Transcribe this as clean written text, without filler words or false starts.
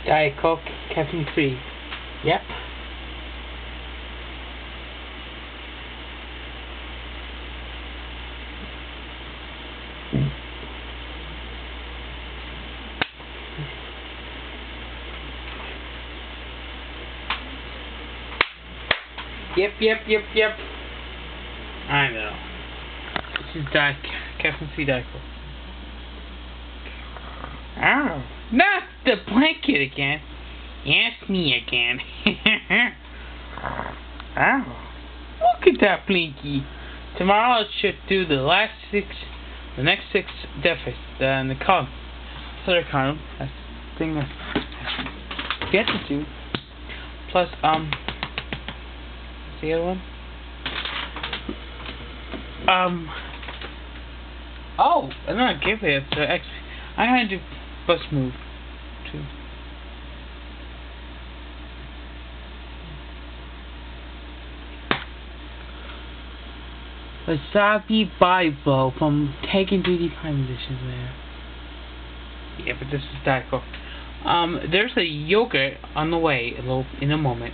Diet Coke, caffeine free. Yep. Yep. I know. This is caffeine free Diet Coke. Oh, not the blanket again. Ask me again. Oh, look at that Blinky. Tomorrow I should do the next six deficits in the column. Third column. That's the thing that I get to do. Plus, the other one? Oh, I'm not giving it. So actually, I had to bus move too. Wasabi Bible from taking 3D prime editions there. Yeah, but this is Diet Coke. There's a yogurt on the way in a moment.